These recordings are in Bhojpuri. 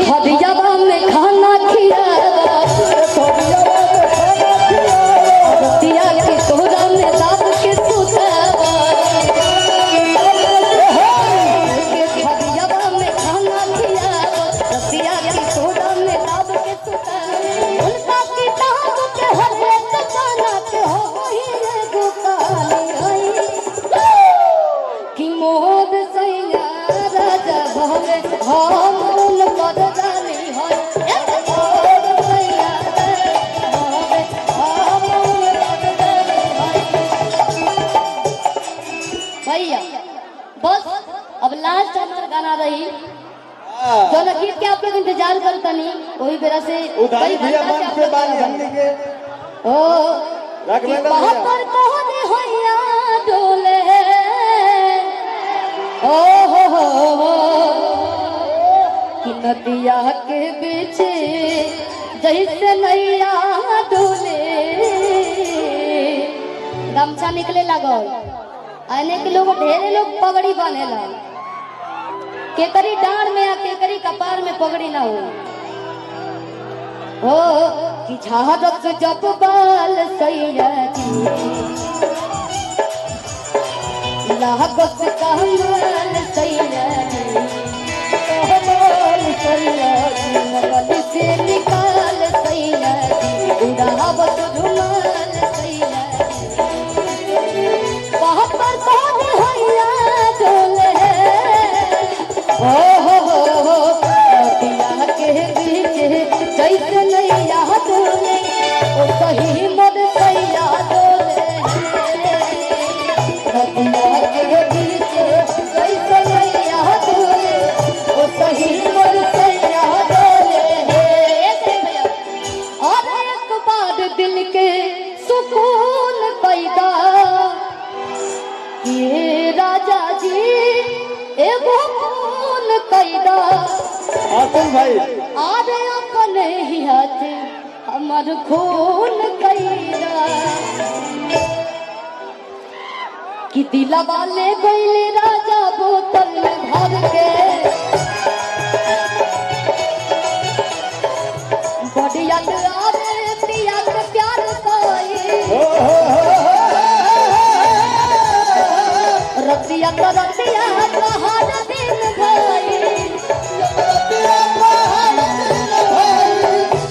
धरियावा में खाना खियावा रतिया के कोहरा में दाब के सुतावा धरियावा में खाना खियावा रतिया के कोहरा में दाब के सुतावा उनका किताब के हर एक गाना के हो ही रे गोपाल कि मोद सैया राजा भवे हम उन पद जानी हो मोद सैया भवे हम उन पद जानी हो भैया बस अब लास्ट हमार गाना रही जो गीत के आप लोग इंतजार करतनी वही बेरा से उधारी भैया मन पे बाल बनने के ओ बहुत पर कोने होया डोले ओ हो कि नदिया के बीच जैसे नैया डोले गमछा निकले लगल अनेक लोग ढेरे लोग पगड़ी बनेला केकरी डांड में या केकरी कपार में पगड़ी ना हो कि झाड़क जब बाल सैया लागत कमल सैया कमल सैया नगल से निकाल सैया उड़ावत धुमाल सैया बहुत पर कौन हैया डोले हो नदिया के बीच जैसे नैया डोले ओ सही मन सैया डोले नदिया के बीच जैसे नैया डोले ओ सही मन सैया डोले और एक बार दिल के सुकून पैदा ये राजा जी एगो खून कैदा आतन भाई आरे अपने ही हाथ हमर खून कैदा कि दिला वाले गईले राजा बोतल में भर के बढ़िया आवे पिया के प्यार कोई रतिया तो रतिया हर दिन भाई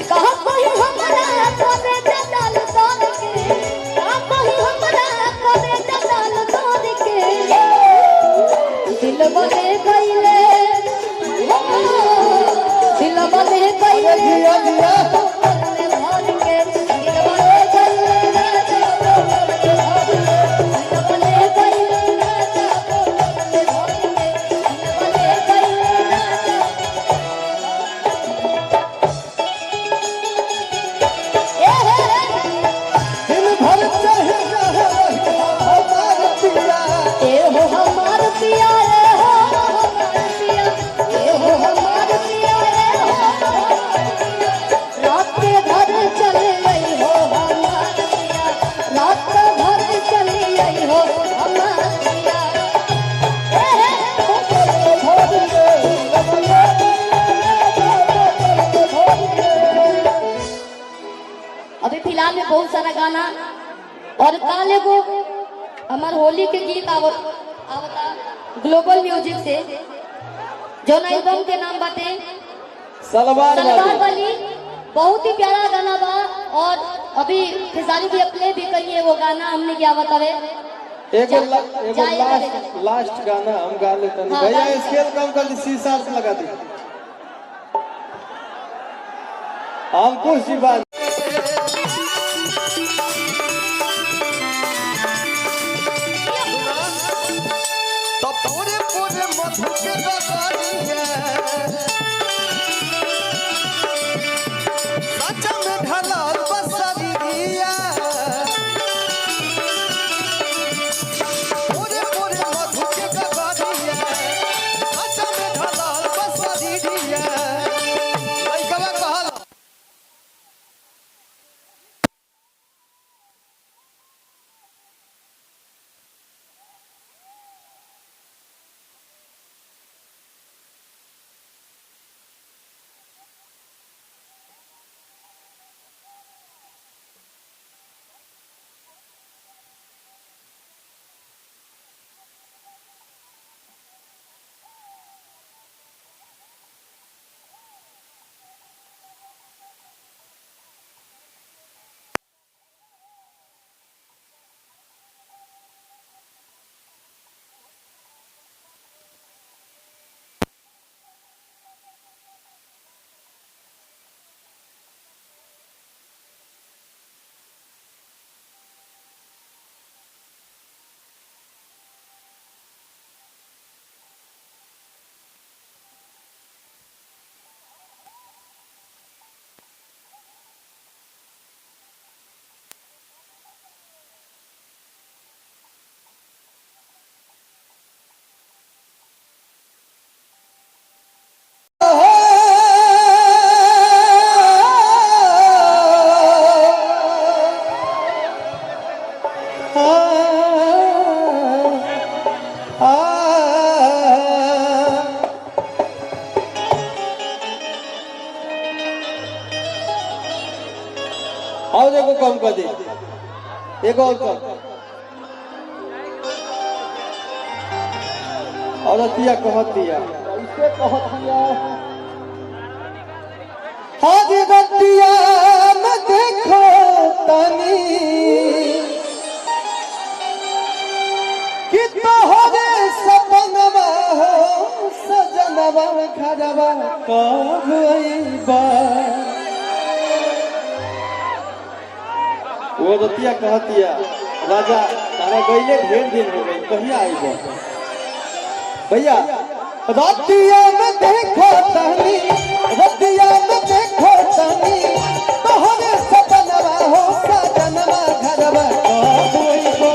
कहा कोई हमरा करे जदल तोड़ के कहा कोई हमरा करे जदल तोड़ के दिल बने गईले दिल बने गईले भर के दिल बने अभी फिलहाल में बहुत सारा गाना और काले को हमार होली के गीत आवता ग्लोबल म्यूजिक से जो ना एल्बम के नाम बाटे सलवार वाली बहुत ही प्यारा गाना बा और अभी खेसारी भी प्ले भी करिए वो गाना हमने क्या बतावे एगो लास्ट गाना हम गा लेते हैं भैया स्केल कम कर दी शीशा लगा दी हम कुछ ही बात और एगो कम कर दे, एगो और कम। औरतिया कहतिया कैसे कहतिया आज रतिया में देखो तनी कि तोहरे सपनवा हो सजनवा घरवा कब अइबा। वो रतिया कहतिया राजा तारा गईले ढेर दिन हो गई, कहिया आइबा भैया। रतिया में देखो तनी, रतिया में देखो तनी तोहरे सपनवा हो सजनवा घरवा कब अइबा।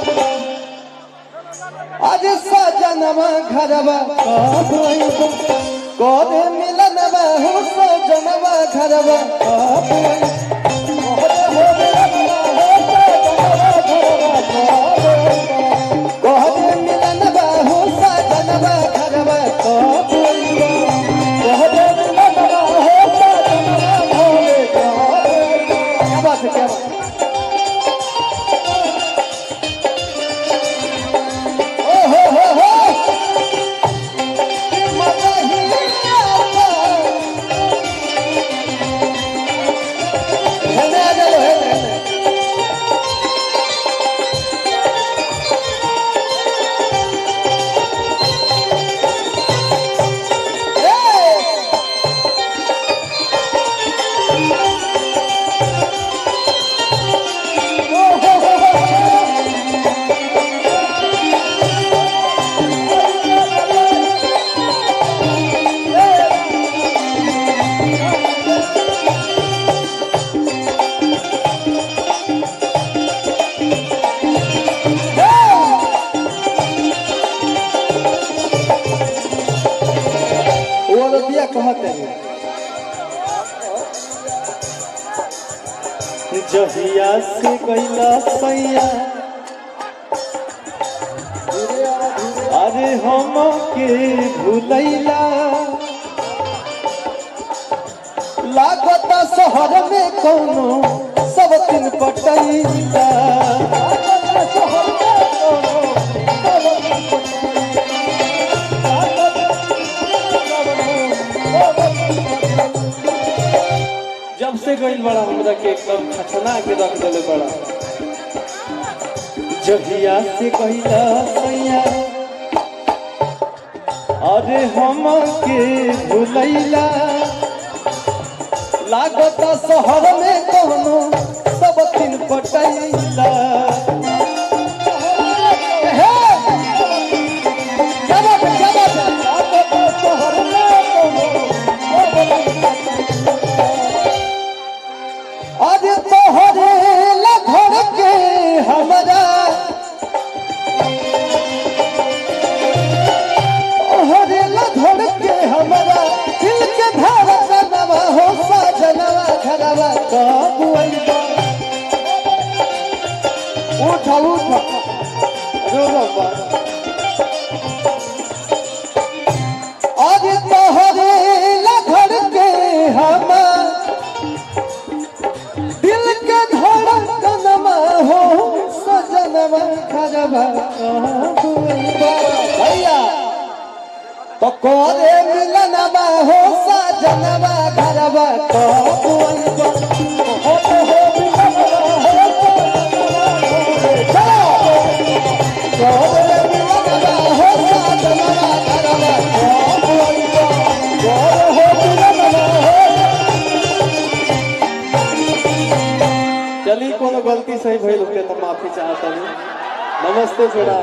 आज सजनवा घरवा कब अइबा, करे मिलनवा हो सजनवा घरवा कब अइबा। करे मिलनवा हो सजनवा घरवा कब अइबा। करे मिलनवा हो सजनवा घरवा कब अइबा। क्या बात है, क्या बात है। कहते हैं जहिया से गईला सैया अरे हम के भूलैला, लागत शहर में कोनो सब दिन पटैला। जब से गईल बड़ा हमरा के एकदम खचना के रख देले बड़ा। जहिया से गईला सैया अरे हम के भूलैला, लागत शहर में कोनो सब दिन पटैला। अरे तोहरे लधर के हमरा, तोहरे लधर के हमरा दिल के धड़कनवा हो सजनवा घरवा कब अइबा। उठा उठा रो बाबा। अरे तोहरे लधर के हमरा दिल के धड़कनवा हो सजनवा घरवा कब अइबा। भैया तो करे मिलनवा हो सजनवा घरवा कब अइबा। करे मिलनवा हो सजनवा घरवा कब अइबा। चली कोनो गलती सही भइल होते तो माफी चाहता हूँ। नमस्ते छोड़ा।